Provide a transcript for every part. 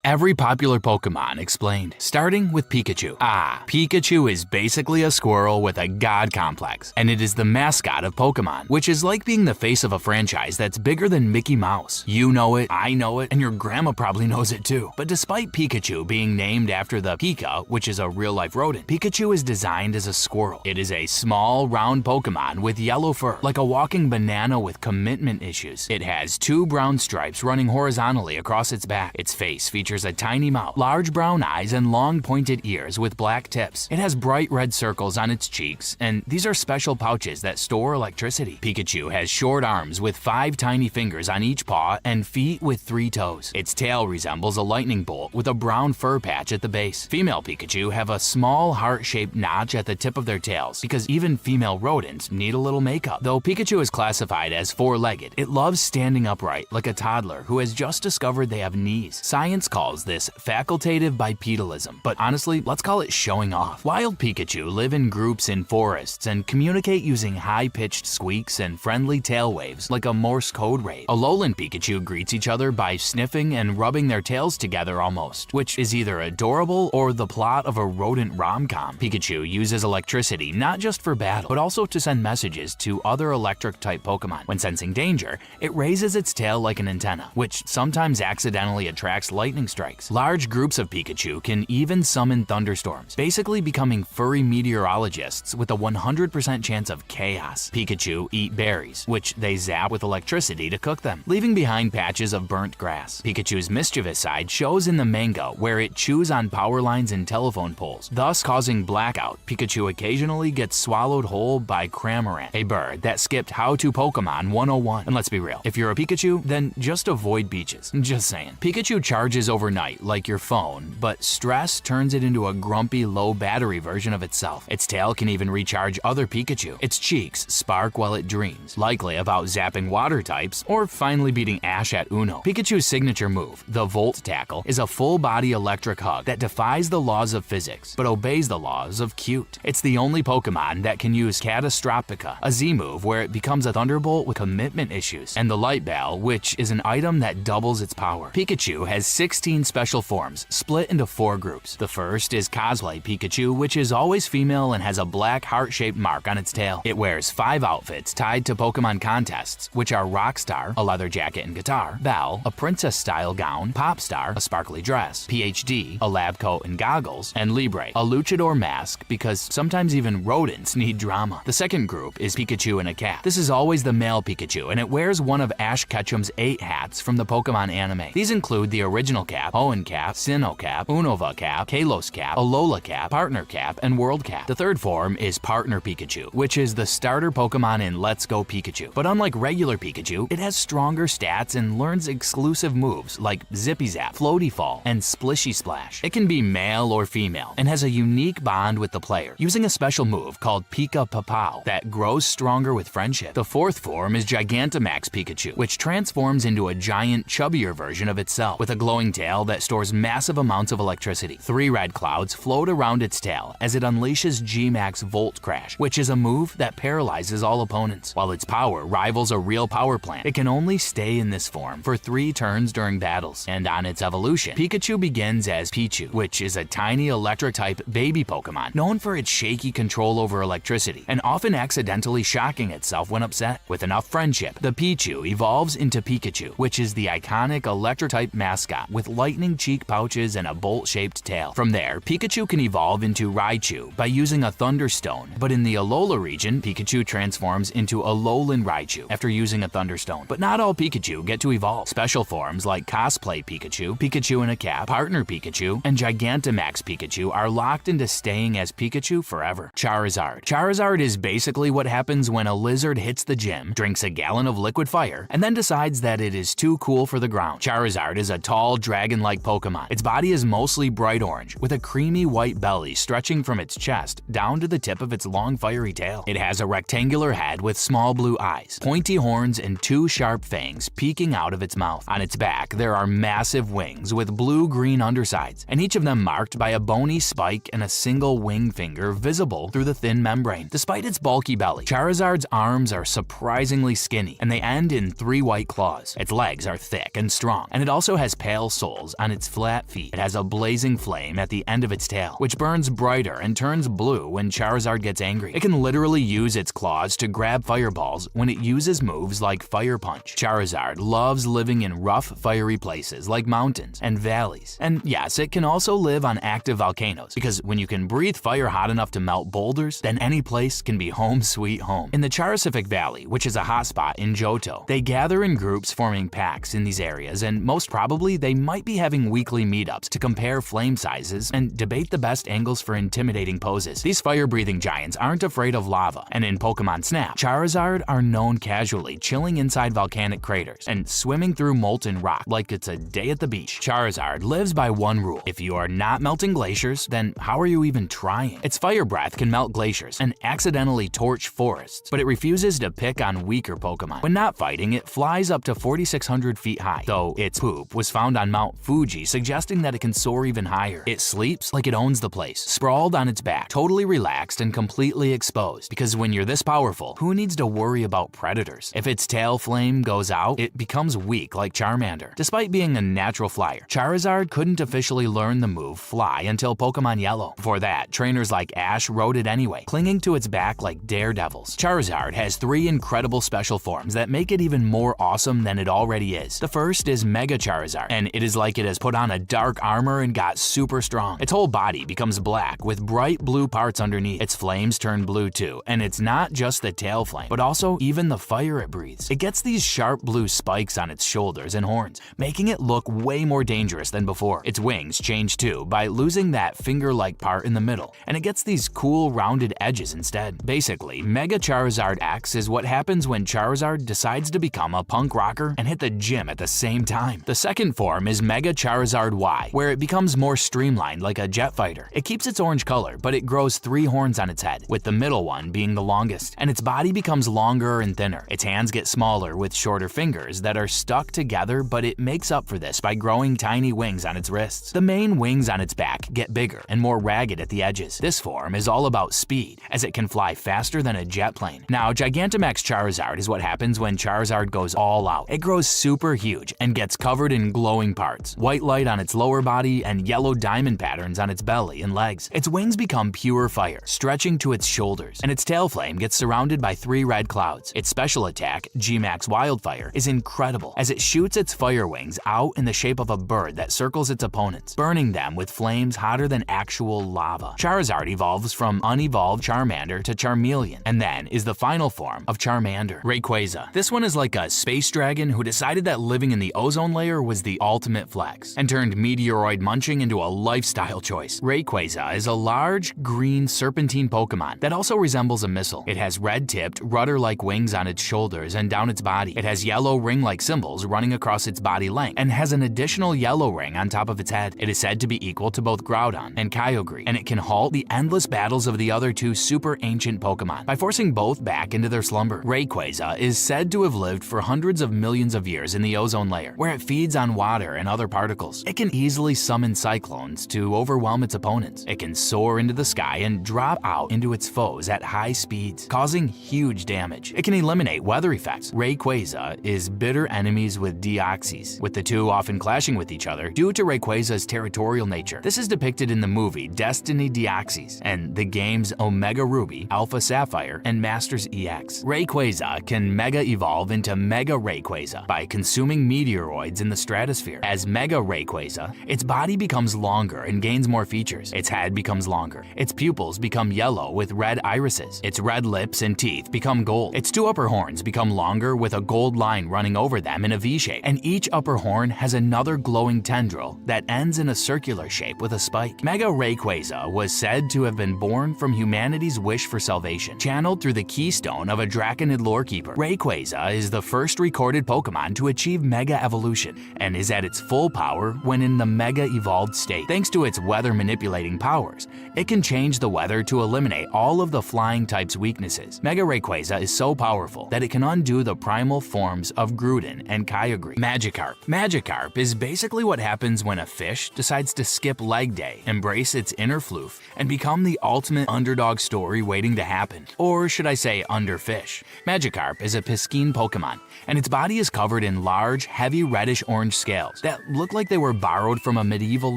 Every popular Pokemon explained, starting with Pikachu. Pikachu is basically a squirrel with a god complex, and it is the mascot of Pokemon, which is like being the face of a franchise that's bigger than Mickey Mouse. You know it, I know it, and your grandma probably knows it too. But despite Pikachu being named after the Pika, which is a real-life rodent, Pikachu is designed as a squirrel. It is a small, round Pokemon with yellow fur, like a walking banana with commitment issues. It has 2 brown stripes running horizontally across its back. Its face features a tiny mouth, large brown eyes, and long pointed ears with black tips. It has bright red circles on its cheeks, and these are special pouches that store electricity. Pikachu has short arms with 5 tiny fingers on each paw and feet with 3 toes. Its tail resembles a lightning bolt with a brown fur patch at the base. Female Pikachu have a small heart-shaped notch at the tip of their tails because even female rodents need a little makeup. Though Pikachu is classified as 4-legged, it loves standing upright like a toddler who has just discovered they have knees. Science calls this facultative bipedalism, but honestly, let's call it showing off. Wild Pikachu live in groups in forests and communicate using high-pitched squeaks and friendly tail waves like a Morse code rave. A lowland Pikachu greets each other by sniffing and rubbing their tails together almost, which is either adorable or the plot of a rodent rom-com. Pikachu uses electricity not just for battle, but also to send messages to other electric-type Pokemon. When sensing danger, it raises its tail like an antenna, which sometimes accidentally attracts lightning strikes. Large groups of Pikachu can even summon thunderstorms, basically becoming furry meteorologists with a 100% chance of chaos. Pikachu eat berries, which they zap with electricity to cook them, leaving behind patches of burnt grass. Pikachu's mischievous side shows in the manga, where it chews on power lines and telephone poles, thus causing blackout. Pikachu occasionally gets swallowed whole by Cramorant, a bird that skipped How to Pokemon 101. And let's be real, if you're a Pikachu, then just avoid beaches. Just saying. Pikachu charges overnight like your phone, but stress turns it into a grumpy, low-battery version of itself. Its tail can even recharge other Pikachu. Its cheeks spark while it dreams, likely about zapping water types or finally beating Ash at Uno. Pikachu's signature move, the Volt Tackle, is a full-body electric hug that defies the laws of physics, but obeys the laws of cute. It's the only Pokemon that can use Catastrophica, a Z-move where it becomes a Thunderbolt with commitment issues, and the Light Bell, which is an item that doubles its power. Pikachu has 16 special forms, split into 4 groups. The first is Cosplay Pikachu, which is always female and has a black heart-shaped mark on its tail. It wears 5 outfits tied to Pokemon contests, which are Rockstar, a leather jacket and guitar, Belle, a princess-style gown, Popstar, a sparkly dress, PhD, a lab coat and goggles, and Libre, a luchador mask, because sometimes even rodents need drama. The second group is Pikachu in a cap. This is always the male Pikachu, and it wears one of Ash Ketchum's 8 hats from the Pokemon anime. These include the original cap, Hoenn cap, Sinnoh cap, Unova cap, Kalos cap, Alola cap, Partner cap, and World cap. The third form is Partner Pikachu, which is the starter Pokemon in Let's Go Pikachu. But unlike regular Pikachu, it has stronger stats and learns exclusive moves like Zippy Zap, Floaty Fall, and Splishy Splash. It can be male or female and has a unique bond with the player, using a special move called Pika Papow that grows stronger with friendship. The fourth form is Gigantamax Pikachu, which transforms into a giant, chubbier version of itself, with a glowing tail that stores massive amounts of electricity. 3 red clouds float around its tail as it unleashes G-Max Volt Crash, which is a move that paralyzes all opponents. While its power rivals a real power plant, it can only stay in this form for 3 turns during battles. And on its evolution, Pikachu begins as Pichu, which is a tiny electric-type baby Pokemon known for its shaky control over electricity and often accidentally shocking itself when upset. With enough friendship, the Pichu evolves into Pikachu, which is the iconic electric-type mascot with lightning cheek pouches and a bolt-shaped tail. From there, Pikachu can evolve into Raichu by using a Thunderstone, but in the Alola region, Pikachu transforms into Alolan Raichu after using a Thunderstone. But not all Pikachu get to evolve. Special forms like Cosplay Pikachu, Pikachu in a cap, Partner Pikachu, and Gigantamax Pikachu are locked into staying as Pikachu forever. Charizard. Charizard is basically what happens when a lizard hits the gym, drinks a gallon of liquid fire, and then decides that it is too cool for the ground. Charizard is a tall, dragon-like Pokemon. Its body is mostly bright orange, with a creamy white belly stretching from its chest down to the tip of its long, fiery tail. It has a rectangular head with small blue eyes, pointy horns, and 2 sharp fangs peeking out of its mouth. On its back, there are massive wings with blue-green undersides, and each of them marked by a bony spike and a single wing finger visible through the thin membrane. Despite its bulky belly, Charizard's arms are surprisingly skinny, and they end in 3 white claws. Its legs are thick and strong, and it also has pale soles holes on its flat feet. It has a blazing flame at the end of its tail, which burns brighter and turns blue when Charizard gets angry. It can literally use its claws to grab fireballs when it uses moves like Fire Punch. Charizard loves living in rough, fiery places like mountains and valleys. And yes, it can also live on active volcanoes, because when you can breathe fire hot enough to melt boulders, then any place can be home sweet home. In the Charizard Valley, which is a hotspot in Johto, they gather in groups forming packs in these areas, and most probably they might be having weekly meetups to compare flame sizes and debate the best angles for intimidating poses. These fire-breathing giants aren't afraid of lava, and in Pokemon Snap, Charizard are known casually chilling inside volcanic craters and swimming through molten rock like it's a day at the beach. Charizard lives by one rule: if you are not melting glaciers, then how are you even trying? Its fire breath can melt glaciers and accidentally torch forests, but it refuses to pick on weaker Pokemon. When not fighting, it flies up to 4,600 feet high, though its poop was found on Mount Fuji, suggesting that it can soar even higher. It sleeps like it owns the place, sprawled on its back, totally relaxed and completely exposed, because when you're this powerful, who needs to worry about predators? If its tail flame goes out, it becomes weak like Charmander. Despite being a natural flyer, Charizard couldn't officially learn the move Fly until Pokemon Yellow. Before that, trainers like Ash rode it anyway, clinging to its back like daredevils. Charizard has 3 incredible special forms that make it even more awesome than it already is. The first is Mega Charizard, and it is like it has put on a dark armor and got super strong. Its whole body becomes black with bright blue parts underneath. Its flames turn blue too, and it's not just the tail flame, but also even the fire it breathes. It gets these sharp blue spikes on its shoulders and horns, making it look way more dangerous than before. Its wings change too by losing that finger-like part in the middle, and it gets these cool rounded edges instead. Basically, Mega Charizard X is what happens when Charizard decides to become a punk rocker and hit the gym at the same time. The second form is Mega Charizard Y, where it becomes more streamlined like a jet fighter. It keeps its orange color, but it grows 3 horns on its head, with the middle one being the longest, and its body becomes longer and thinner. Its hands get smaller with shorter fingers that are stuck together, but it makes up for this by growing tiny wings on its wrists. The main wings on its back get bigger and more ragged at the edges. This form is all about speed, as it can fly faster than a jet plane. Now, Gigantamax Charizard is what happens when Charizard goes all out. It grows super huge and gets covered in glowing parts, white light on its lower body and yellow diamond patterns on its belly and legs. Its wings become pure fire, stretching to its shoulders, and its tail flame gets surrounded by 3 red clouds. Its special attack, G-Max Wildfire, is incredible, as it shoots its fire wings out in the shape of a bird that circles its opponents, burning them with flames hotter than actual lava. Charizard evolves from unevolved Charmander to Charmeleon, and then is the final form of Charmander. Rayquaza. This one is like a space dragon who decided that living in the ozone layer was the ultimate flex, and turned meteoroid munching into a lifestyle choice. Rayquaza is a large, green, serpentine Pokemon that also resembles a missile. It has red-tipped, rudder-like wings on its shoulders and down its body. It has yellow ring-like symbols running across its body length, and has an additional yellow ring on top of its head. It is said to be equal to both Groudon and Kyogre, and it can halt the endless battles of the other 2 super ancient Pokemon by forcing both back into their slumber. Rayquaza is said to have lived for hundreds of millions of years in the ozone layer, where it feeds on water and other particles. It can easily summon cyclones to overwhelm its opponents. It can soar into the sky and drop out into its foes at high speeds, causing huge damage. It can eliminate weather effects. Rayquaza is bitter enemies with Deoxys, with the 2 often clashing with each other due to Rayquaza's territorial nature. This is depicted in the movie Destiny Deoxys and the games Omega Ruby, Alpha Sapphire, and Masters EX. Rayquaza can Mega Evolve into Mega Rayquaza by consuming meteoroids in the stratosphere. As Mega Rayquaza, its body becomes longer and gains more features. Its head becomes longer. Its pupils become yellow with red irises. Its red lips and teeth become gold. Its 2 upper horns become longer with a gold line running over them in a V shape, and each upper horn has another glowing tendril that ends in a circular shape with a spike. Mega Rayquaza was said to have been born from humanity's wish for salvation, channeled through the keystone of a Draconid lorekeeper. Rayquaza is the first recorded Pokemon to achieve Mega Evolution, and is at its full power when in the Mega Evolved state. Thanks to its weather manipulating powers, it can change the weather to eliminate all of the flying type's weaknesses. Mega Rayquaza is so powerful that it can undo the primal forms of Groudon and Kyogre. Magikarp. Magikarp is basically what happens when a fish decides to skip leg day, embrace its inner floof, and become the ultimate underdog story waiting to happen. Or should I say underfish. Magikarp is a Piscine Pokemon, and its body is covered in large, heavy reddish-orange scales that that look like they were borrowed from a medieval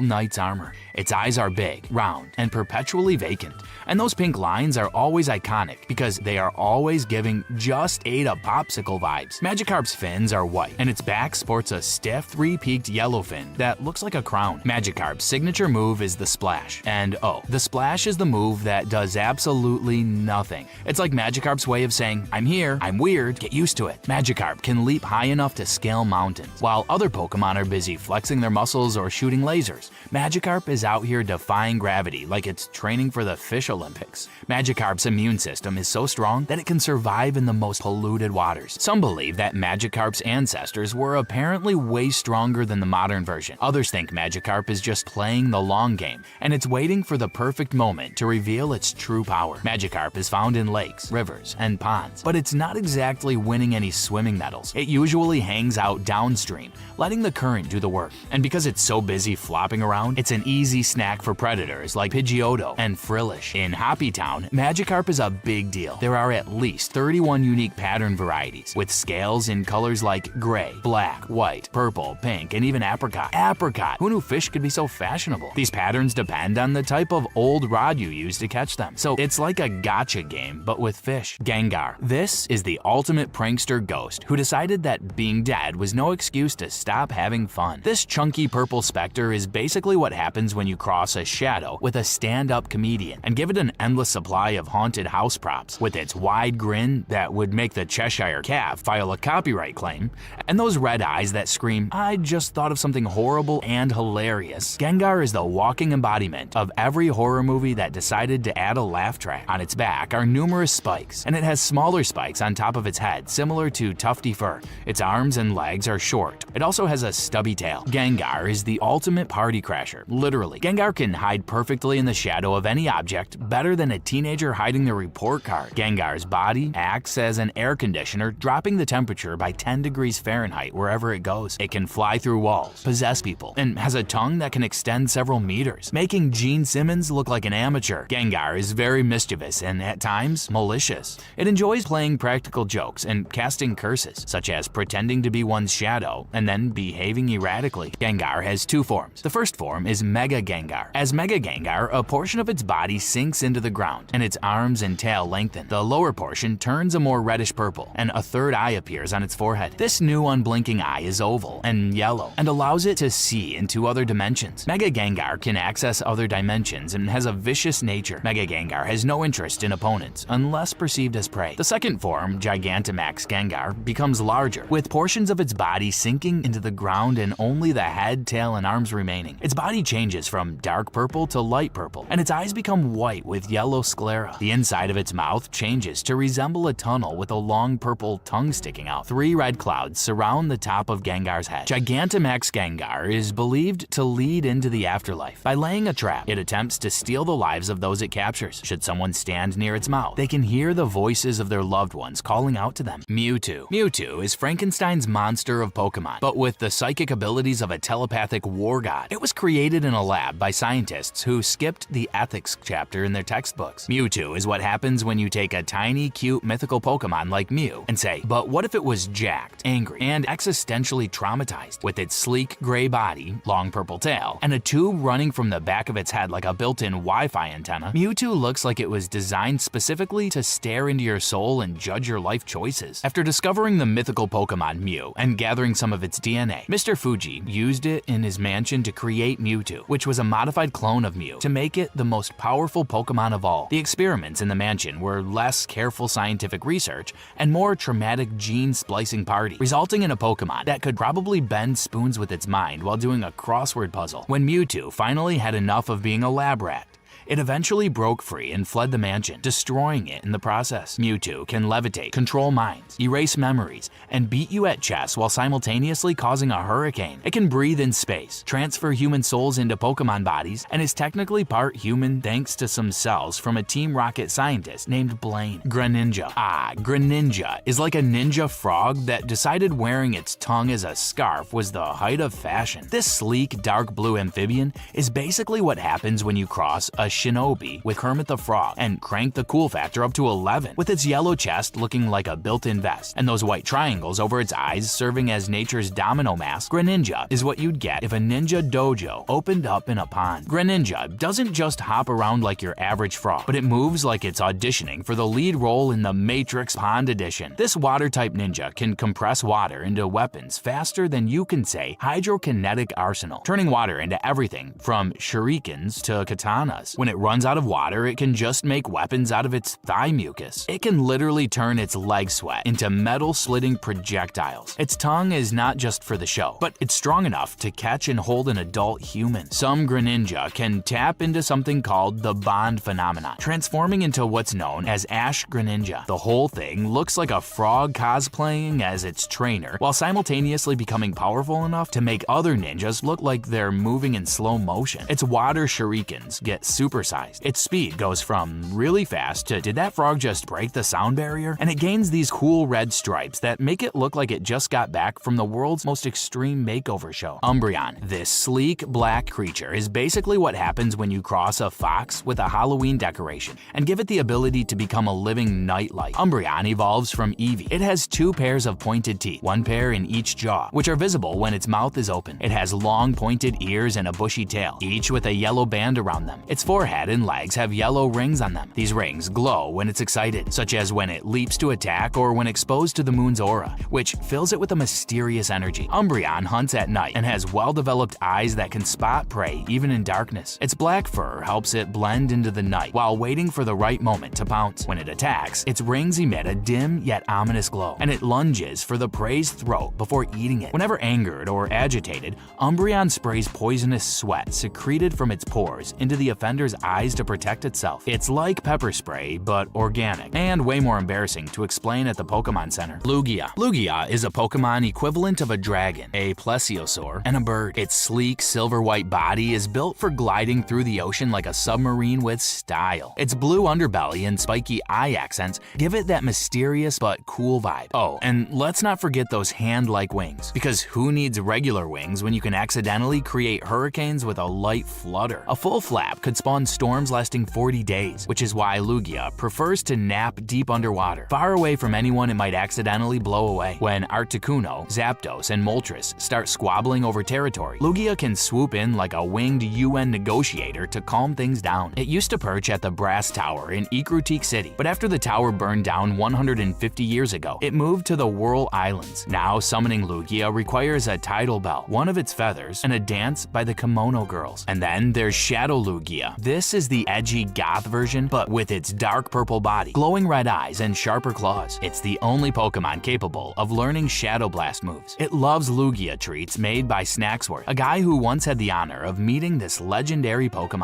knight's armor. Its eyes are big, round, and perpetually vacant. And those pink lines are always iconic because they are always giving just ate a popsicle vibes. Magikarp's fins are white, and its back sports a stiff, three-peaked yellow fin that looks like a crown. Magikarp's signature move is the splash. And oh, the splash is the move that does absolutely nothing. It's like Magikarp's way of saying, I'm here, I'm weird, get used to it. Magikarp can leap high enough to scale mountains. While other Pokemon are busy flexing their muscles or shooting lasers, Magikarp is out here defying gravity like it's training for the Fish Olympics. Magikarp's immune system is so strong that it can survive in the most polluted waters. Some believe that Magikarp's ancestors were apparently way stronger than the modern version. Others think Magikarp is just playing the long game, and it's waiting for the perfect moment to reveal its true power. Magikarp is found in lakes, rivers, and ponds, but it's not exactly winning any swimming medals. It usually hangs out downstream, letting the current do the work. And because it's so busy flopping around, it's an easy snack for predators like Pidgeotto and Frillish. In Hoppy Town, Magikarp is a big deal. There are at least 31 unique pattern varieties, with scales in colors like gray, black, white, purple, pink, and even apricot. Apricot! Who knew fish could be so fashionable? These patterns depend on the type of old rod you use to catch them, so it's like a gotcha game, but with fish. Gengar. This is the ultimate prankster ghost who decided that being dead was no excuse to stop having fun. This chunky purple specter is basically what happens when you cross a shadow with a stand-up comedian and give it an endless supply of haunted house props. With its wide grin that would make the Cheshire Cat file a copyright claim, and those red eyes that scream, I just thought of something horrible and hilarious, Gengar is the walking embodiment of every horror movie that decided to add a laugh track. On its back are numerous spikes, and it has smaller spikes on top of its head, similar to tufty fur. Its arms and legs are short. It also has a stubby tail. Gengar is the ultimate party crasher, literally. Gengar can hide perfectly in the shadow of any object, better than a teenager hiding their report card. Gengar's body acts as an air conditioner, dropping the temperature by 10 degrees Fahrenheit wherever it goes. It can fly through walls, possess people, and has a tongue that can extend several meters, making Gene Simmons look like an amateur. Gengar is very mischievous and, at times, malicious. It enjoys playing practical jokes and casting curses, such as pretending to be one's shadow and then behaving erratically. Gengar has two forms. The first form is Mega Gengar. As Mega Gengar, a portion of its body sinks into the ground, and its arms and tail lengthen. The lower portion turns a more reddish purple, and a third eye appears on its forehead. This new unblinking eye is oval and yellow, and allows it to see into other dimensions. Mega Gengar can access other dimensions and has a vicious nature. Mega Gengar has no interest in opponents, unless perceived as prey. The second form, Gigantamax Gengar, becomes larger, with portions of its body sinking into the ground and only the head, tail, and arms remaining. Its body changes from dark purple to light purple, and its eyes become white with yellow sclera. The inside of its mouth changes to resemble a tunnel with a long purple tongue sticking out. 3 red clouds surround the top of Gengar's head. Gigantamax Gengar is believed to lead into the afterlife. By laying a trap, it attempts to steal the lives of those it captures. Should someone stand near its mouth, they can hear the voices of their loved ones calling out to them. Mewtwo. Mewtwo is Frankenstein's monster of Pokemon, but with the psychic abilities of a telepathic war god. It was created in a lab by scientists who skipped the ethics chapter in their textbooks. Mewtwo is what happens when you take a tiny, cute, mythical Pokemon like Mew and say, but what if it was jacked, angry, and existentially traumatized? With its sleek gray body, long purple tail, and a tube running from the back of its head like a built-in Wi-Fi antenna, Mewtwo looks like it was designed specifically to stare into your soul and judge your life choices. After discovering the mythical Pokemon Mew and gathering some of its DNA, Mr. Fuji used it in his mansion to create Mewtwo, which was a modified clone of Mew, to make it the most powerful Pokemon of all. The experiments in the mansion were less careful scientific research and more traumatic gene splicing party, resulting in a Pokemon that could probably bend spoons with its mind while doing a crossword puzzle. When Mewtwo finally had enough of being a lab rat, it eventually broke free and fled the mansion, destroying it in the process. Mewtwo can levitate, control minds, erase memories, and beat you at chess while simultaneously causing a hurricane. It can breathe in space, transfer human souls into Pokemon bodies, and is technically part human thanks to some cells from a Team Rocket scientist named Blaine. Greninja. Greninja is like a ninja frog that decided wearing its tongue as a scarf was the height of fashion. This sleek, dark blue amphibian is basically what happens when you cross a shinobi with Kermit the Frog and crank the cool factor up to 11, with its yellow chest looking like a built-in vest, and those white triangles over its eyes serving as nature's domino mask. Greninja is what you'd get if a ninja dojo opened up in a pond. Greninja doesn't just hop around like your average frog, but it moves like it's auditioning for the lead role in the Matrix Pond Edition. This water-type ninja can compress water into weapons faster than you can say hydrokinetic arsenal, turning water into everything from shurikens to katanas. When it runs out of water, it can just make weapons out of its thigh mucus. It can literally turn its leg sweat into metal-slitting projectiles. Its tongue is not just for the show, but it's strong enough to catch and hold an adult human. Some Greninja can tap into something called the bond phenomenon, transforming into what's known as Ash Greninja. The whole thing looks like a frog cosplaying as its trainer, while simultaneously becoming powerful enough to make other ninjas look like they're moving in slow motion. Its water shurikens get supersized. Its speed goes from really fast to did that frog just break the sound barrier? And it gains these cool red stripes that make it look like it just got back from the world's most extreme makeover show. Umbreon, this sleek black creature, is basically what happens when you cross a fox with a Halloween decoration and give it the ability to become a living nightlight. Umbreon evolves from Eevee. It has 2 pairs of pointed teeth, 1 pair in each jaw, which are visible when its mouth is open. It has long pointed ears and a bushy tail, each with a yellow band around them. Its forehead and legs have yellow rings on them. These rings glow when it's excited, such as when it leaps to attack or when exposed to the moon's aura, which fills it with a mysterious energy. Umbreon hunts at night and has well-developed eyes that can spot prey even in darkness. Its black fur helps it blend into the night while waiting for the right moment to pounce. When it attacks, its rings emit a dim yet ominous glow, and it lunges for the prey's throat before eating it. Whenever angered or agitated, Umbreon sprays poisonous sweat secreted from its pores into the offender's eyes to protect itself. It's like pepper spray, but organic, and way more embarrassing to explain at the Pokémon Center. Lugia. Lugia is a Pokémon equivalent of a dragon, a plesiosaur, and a bird. Its sleek, silver-white body is built for gliding through the ocean like a submarine with style. Its blue underbelly and spiky eye accents give it that mysterious but cool vibe. Oh, and let's not forget those hand-like wings, because who needs regular wings when you can accidentally create hurricanes with a light flutter? A full flap could spawn storms lasting 40 days, which is why Lugia prefers to nap deep underwater, far away from anyone it might accidentally blow away. When Articuno, Zapdos, and Moltres start squabbling over territory, Lugia can swoop in like a winged UN negotiator to calm things down. It used to perch at the Brass Tower in Ikrutik City, but after the tower burned down 150 years ago, it moved to the Whirl Islands. Now summoning Lugia requires a tidal bell, one of its feathers, and a dance by the Kimono Girls. And then there's Shadow Lugia. This is the edgy goth version, but with its dark purple body, glowing red eyes, and sharper claws. It's the only Pokemon capable of learning Shadow Blast moves. It loves Lugia treats made by Snacksworth, a guy who once had the honor of meeting this legendary Pokemon.